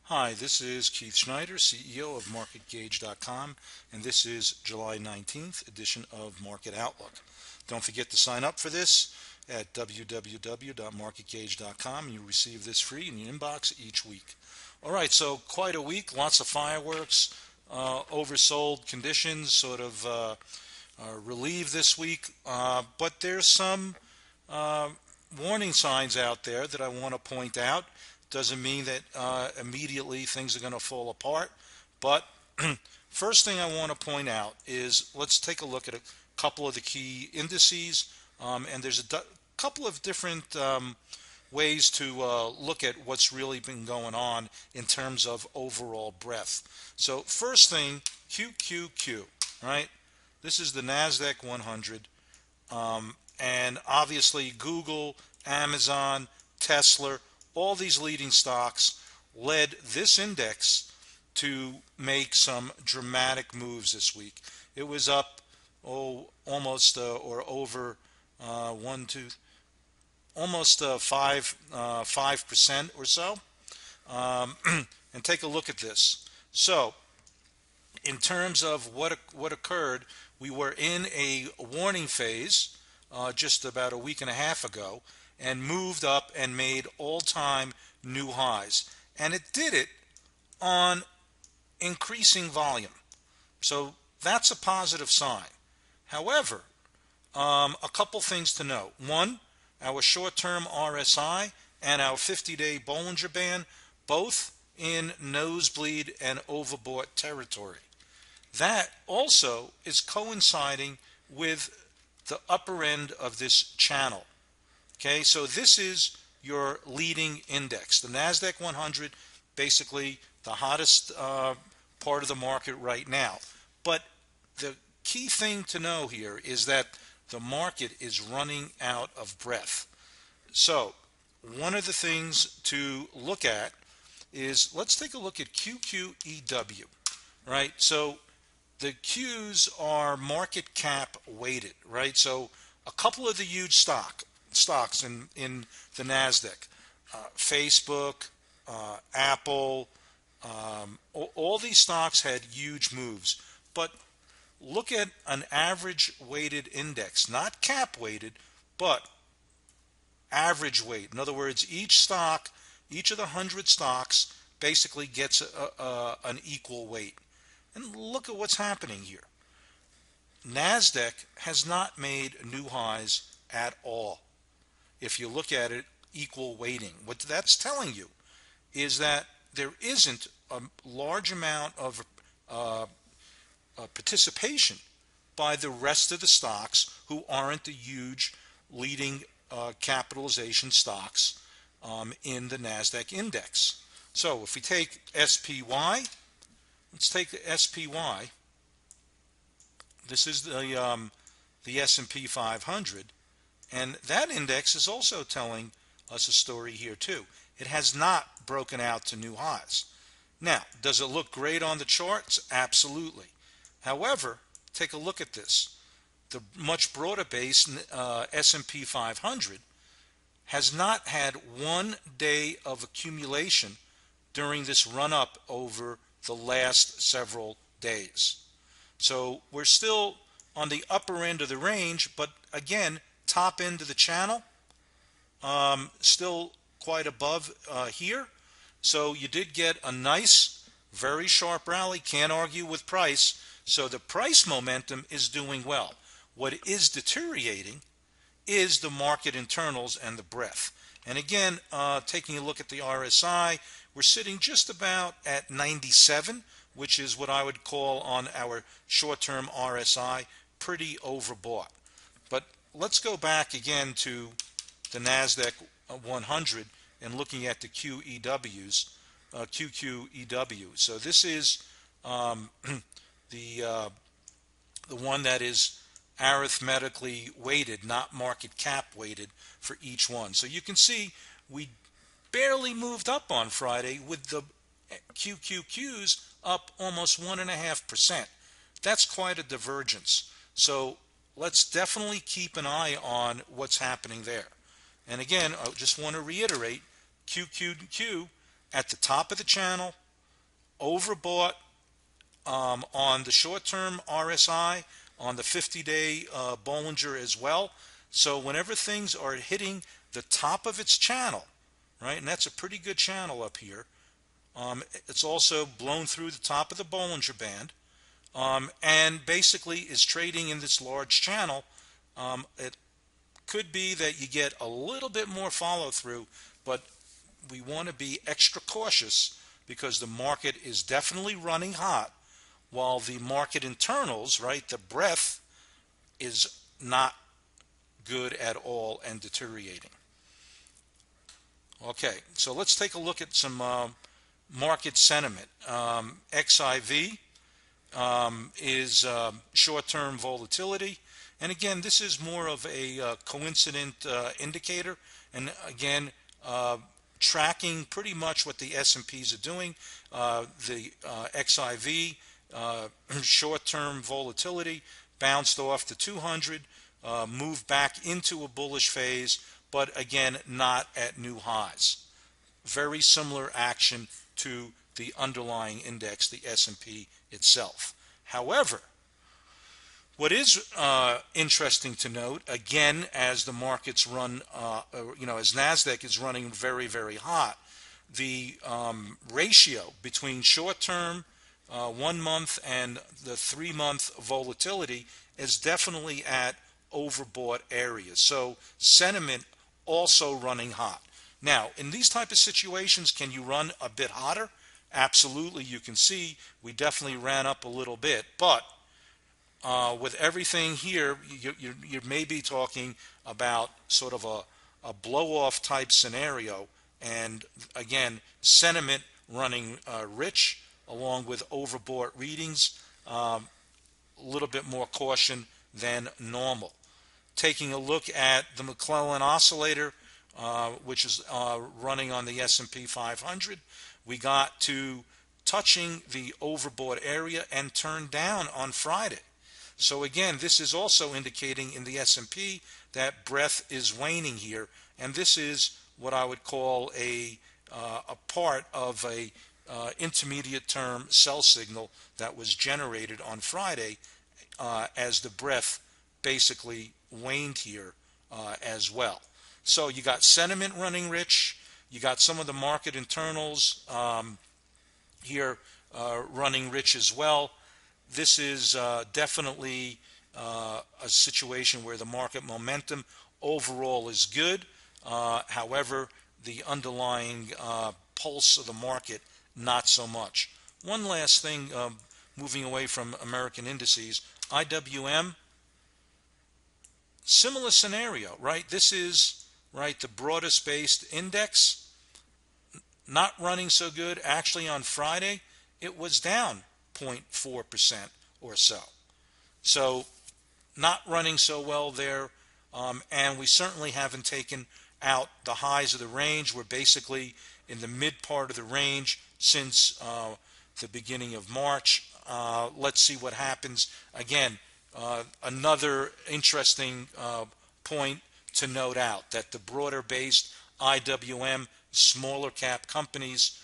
Hi, this is Keith Schneider, CEO of MarketGauge.com, and this is July 19th edition of Market Outlook. Don't forget to sign up for this at www.marketgauge.com. You receive this free in your inbox each week. All right, so quite a week, lots of fireworks, oversold conditions sort of relieved this week, but there's some uh, warning signs out there that I want to point out. Doesn't mean that immediately things are going to fall apart, but first thing I want to point out is let's take a look at a couple of the key indices, and there's a couple of different ways to look at what's really been going on in terms of overall breadth. So first thing, QQQ, right? This is the NASDAQ 100. And obviously Google, Amazon, Tesla, all these leading stocks led this index to make some dramatic moves this week. It was up almost or over one, two, almost 5% or so. And take a look at this. So in terms of what occurred, we were in a warning phase just about a week and a half ago and moved up and made all-time new highs. And it did it on increasing volume. So that's a positive sign. However, a couple things to note. One, our short-term RSI and our 50-day Bollinger Band, both in nosebleed and overbought territory. That also is coinciding with the upper end of this channel. Okay, so this is your leading index. The NASDAQ 100, basically the hottest part of the market right now. But the key thing to know here is that the market is running out of breath. So one of the things to look at is, let's take a look at QQEW, right? So the Qs are market cap weighted, right? So a couple of the huge stocks in the NASDAQ, Facebook, Apple, all these stocks had huge moves. But look at an average weighted index, not cap weighted, but average weight. In other words, each stock, each of the 100 stocks basically gets an equal weight. And look at what's happening here. NASDAQ has not made new highs at all. If you look at it, equal weighting. What that's telling you is that there isn't a large amount of participation by the rest of the stocks who aren't the huge leading capitalization stocks in the NASDAQ index. So if we take SPY, let's take the SPY. This is the S&P 500, and that index is also telling us a story here too. It has not broken out to new highs. Now, does it look great on the charts? Absolutely. However, take a look at this. The much broader base S&P 500 has not had 1 day of accumulation during this run-up over the last several days. So we're still on the upper end of the range, but again, top end of the channel, still quite above here. So you did get a nice, very sharp rally. Can't argue with price. So the price momentum is doing well. What is deteriorating is the market internals and the breadth. And again, taking a look at the RSI, we're sitting just about at 97, which is what I would call on our short-term RSI pretty overbought. But let's go back again to the NASDAQ 100 and looking at the QQEW. So this is the one that is arithmetically weighted, not market cap weighted for each one. So you can see we barely moved up on Friday with the QQQs up almost 1.5%. That's quite a divergence. So let's definitely keep an eye on what's happening there. And again, I just want to reiterate, QQQ at the top of the channel, overbought on the short-term RSI, on the 50-day Bollinger as well. So whenever things are hitting the top of its channel, right, and that's a pretty good channel up here, it's also blown through the top of the Bollinger Band, and basically is trading in this large channel. It could be that you get a little bit more follow through, but we want to be extra cautious because the market is definitely running hot, while the market internals, right, the breadth is not good at all and deteriorating. Okay, so let's take a look at some market sentiment. XIV is short-term volatility, and again, this is more of a coincident indicator, and again, tracking pretty much what the S&Ps are doing. The XIV short-term volatility bounced off the 200, moved back into a bullish phase, but again, not at new highs. Very similar action to the underlying index, the S&P itself. However, what is interesting to note, again, as the markets run, as NASDAQ is running very, very hot, the ratio between short-term 1 month and the 3-month volatility is definitely at overbought areas. So sentiment also running hot. Now, in these type of situations, can you run a bit hotter? Absolutely. You can see we definitely ran up a little bit, but with everything here, you may be talking about sort of a blow-off type scenario, and again, sentiment running rich along with overbought readings, a little bit more caution than normal. Taking a look at the McClellan oscillator, which is running on the S&P 500, we got to touching the overbought area and turned down on Friday. So again, this is also indicating in the S&P that breadth is waning here, and this is what I would call a part of a intermediate term sell signal that was generated on Friday as the breadth basically waned here as well. So you got sentiment running rich, you got some of the market internals here running rich as well. This is definitely a situation where the market momentum overall is good. However, the underlying pulse of the market, not so much. One last thing, moving away from American indices, IWM, similar scenario, right? This is, right, the broadest based index, not running so good. Actually, on Friday, it was down 0.4% or so. So not running so well there, and we certainly haven't taken out the highs of the range. We're basically in the mid part of the range since the beginning of March. Let's see what happens. Again, another interesting point to note out, that the broader based IWM smaller cap companies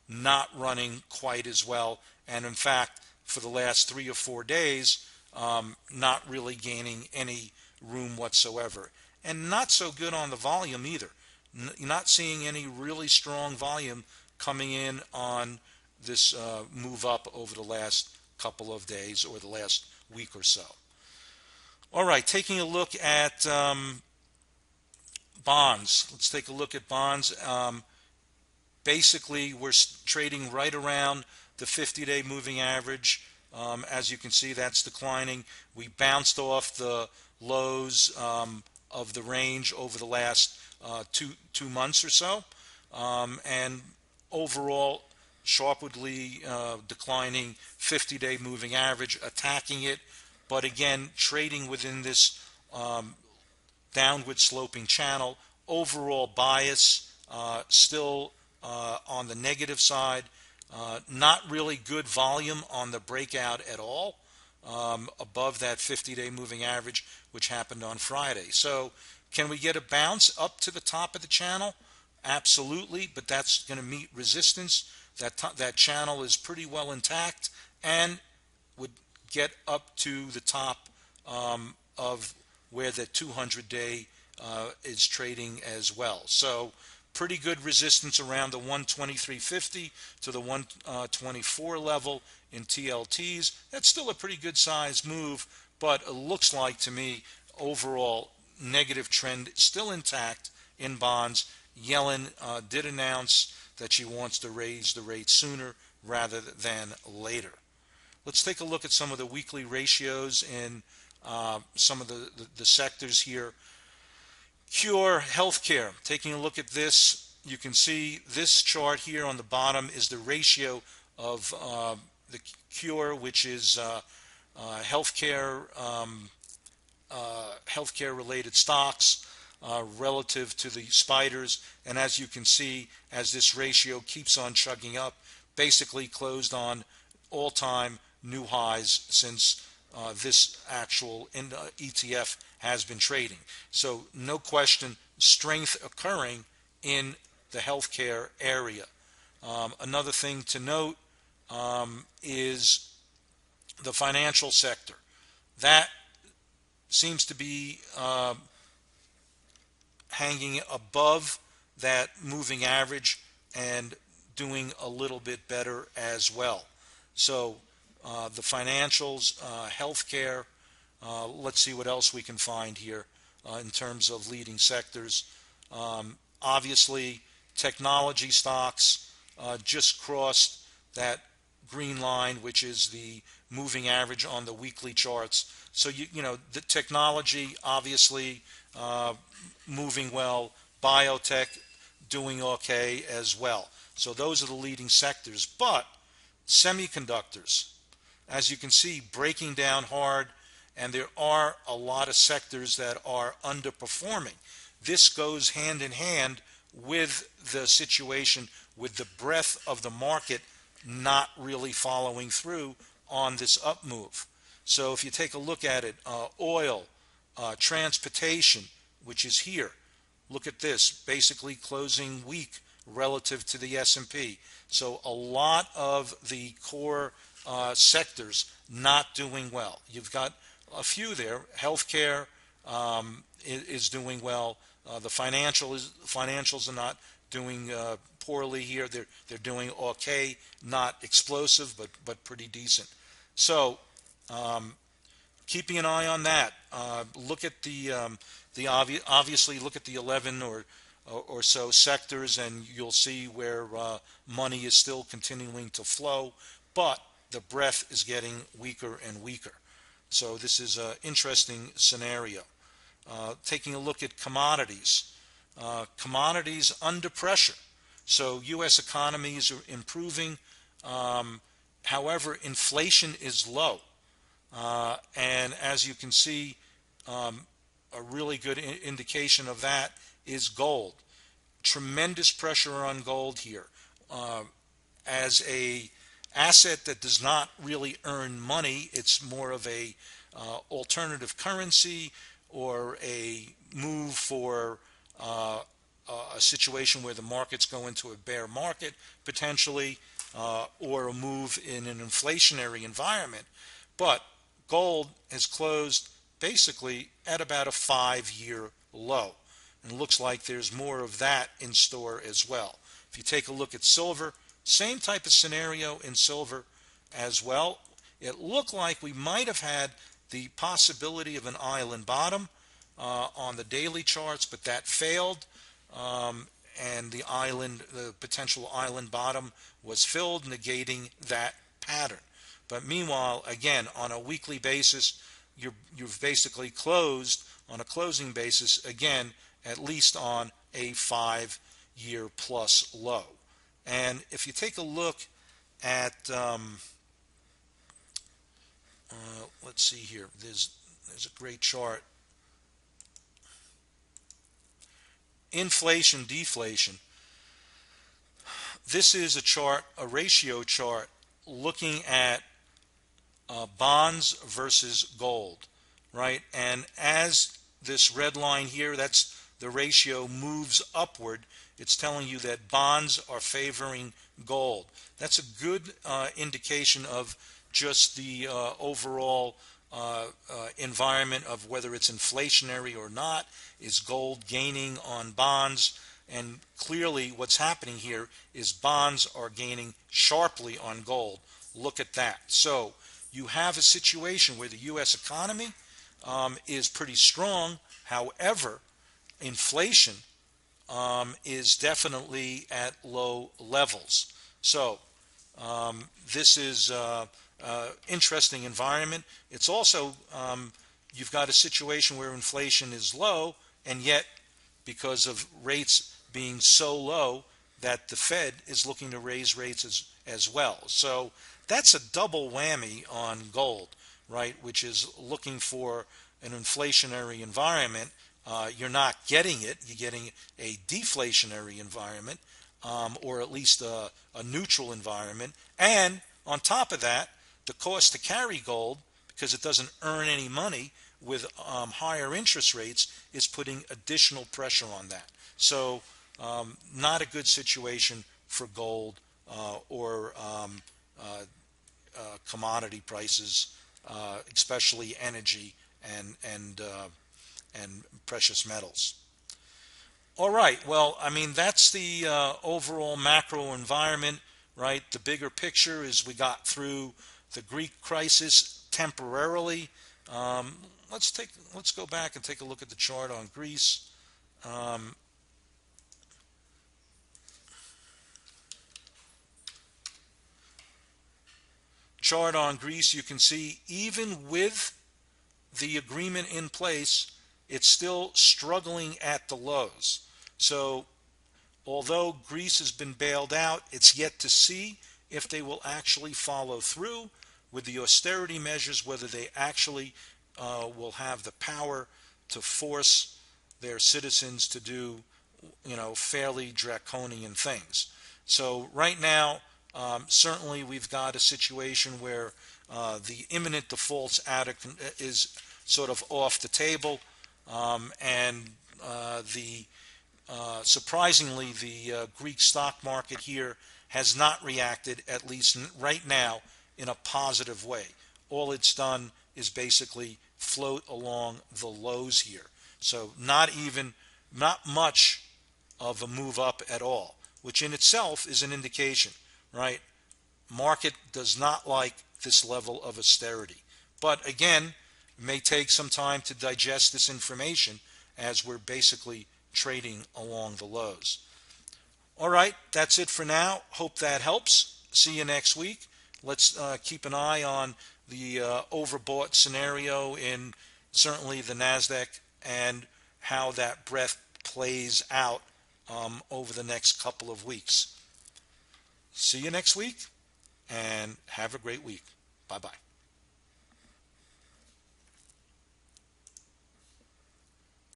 not running quite as well, and in fact for the last 3 or 4 days not really gaining any room whatsoever, and not so good on the volume either. Not seeing any really strong volume coming in on this move up over the last couple of days or the last week or so. All right, taking a look at bonds. Let's take a look at bonds. Basically, we're trading right around the 50-day moving average. As you can see, that's declining. We bounced off the lows of the range over the last two months or so, and overall sharply declining 50-day moving average, attacking it, but again trading within this downward sloping channel. Overall bias still on the negative side. Not really good volume on the breakout at all above that 50-day moving average, which happened on Friday. So can we get a bounce up to the top of the channel? Absolutely, but that's going to meet resistance. That channel is pretty well intact and would get up to the top of where the 200-day is trading as well. So pretty good resistance around the 123.50 to the 124 level in TLTs. That's still a pretty good size move, but it looks like to me overall negative trend still intact in bonds. Yellen did announce that she wants to raise the rate sooner rather than later. Let's take a look at some of the weekly ratios in some of the sectors here. Cure Healthcare. Taking a look at this, you can see this chart here on the bottom is the ratio of the Cure, which is healthcare healthcare related stocks relative to the spiders. And as you can see, as this ratio keeps on chugging up, basically closed on all-time new highs since this actual ETF has been trading. So no question, strength occurring in the healthcare area. Another thing to note is the financial sector. That seems to be hanging above that moving average and doing a little bit better as well. So the financials, healthcare, let's see what else we can find here in terms of leading sectors. Obviously, technology stocks just crossed that green line, which is the moving average on the weekly charts. So you know the technology obviously moving well, biotech doing okay as well. So those are the leading sectors. But semiconductors, as you can see, breaking down hard, and there are a lot of sectors that are underperforming. This goes hand in hand with the situation with the breadth of the market not really following through on this up move. So if you take a look at it, oil, transportation, which is here, look at this, basically closing weak relative to the S&P. So a lot of the core sectors not doing well. You've got a few there. Healthcare is doing well. The financials are not doing poorly here. They're doing okay, not explosive, but pretty decent. So keeping an eye on that. Look at obviously look at the 11 or so sectors, and you'll see where money is still continuing to flow, but the breadth is getting weaker and weaker. So this is an interesting scenario. Taking a look at commodities. Commodities under pressure. So U.S. economies are improving. However, inflation is low. And as you can see, a really good indication of that is gold. Tremendous pressure on gold here. As a asset that does not really earn money, it's more of a alternative currency or a move for a situation where the markets go into a bear market potentially, or a move in an inflationary environment. But gold has closed basically at about a 5-year low, and it looks like there's more of that in store as well. If you take a look at silver, same type of scenario in silver as well. It looked like we might have had the possibility of an island bottom on the daily charts, but that failed, and the potential island bottom was filled, negating that pattern. But meanwhile, again, on a weekly basis, you've basically closed on a closing basis, again, at least on a 5-year plus low. And if you take a look at, let's see here, there's a great chart. Inflation, deflation. This is a chart, a ratio chart, looking at bonds versus gold, right? And as this red line here, that's the ratio, moves upward, it's telling you that bonds are favoring gold. That's a good indication of just the overall environment of whether it's inflationary or not. Is gold gaining on bonds? And clearly what's happening here is bonds are gaining sharply on gold. Look at that. So you have a situation where the U.S. economy is pretty strong. However, inflation is definitely at low levels. So this is interesting environment. It's also you've got a situation where inflation is low, and yet because of rates being so low that the Fed is looking to raise rates as well. So that's a double whammy on gold, right? Which is looking for an inflationary environment. You're not getting it. You're getting a deflationary environment, or at least a neutral environment. And on top of that, the cost to carry gold, because it doesn't earn any money with higher interest rates, is putting additional pressure on that. So not a good situation for gold or commodity prices, especially energy and precious metals. All right. Well, I mean, that's the overall macro environment, right? The bigger picture is we got through the Greek crisis temporarily. Um, let's go back and take a look at the chart on Greece. Um, Chart on Greece, you can see even with the agreement in place, it's still struggling at the lows. So although Greece has been bailed out, it's yet to see if they will actually follow through with the austerity measures, whether they actually will have the power to force their citizens to do, fairly draconian things. So right now, certainly we've got a situation where the imminent defaults is sort of off the table, and the surprisingly, the Greek stock market here has not reacted, at least right now, in a positive way. All it's done is basically float along the lows here. So not much of a move up at all, which in itself is an indication, right? Market does not like this level of austerity. But again, it may take some time to digest this information as we're basically trading along the lows. All right, that's it for now. Hope that helps. See you next week. Let's keep an eye on the overbought scenario in certainly the NASDAQ and how that breadth plays out over the next couple of weeks. See you next week and have a great week. Bye-bye.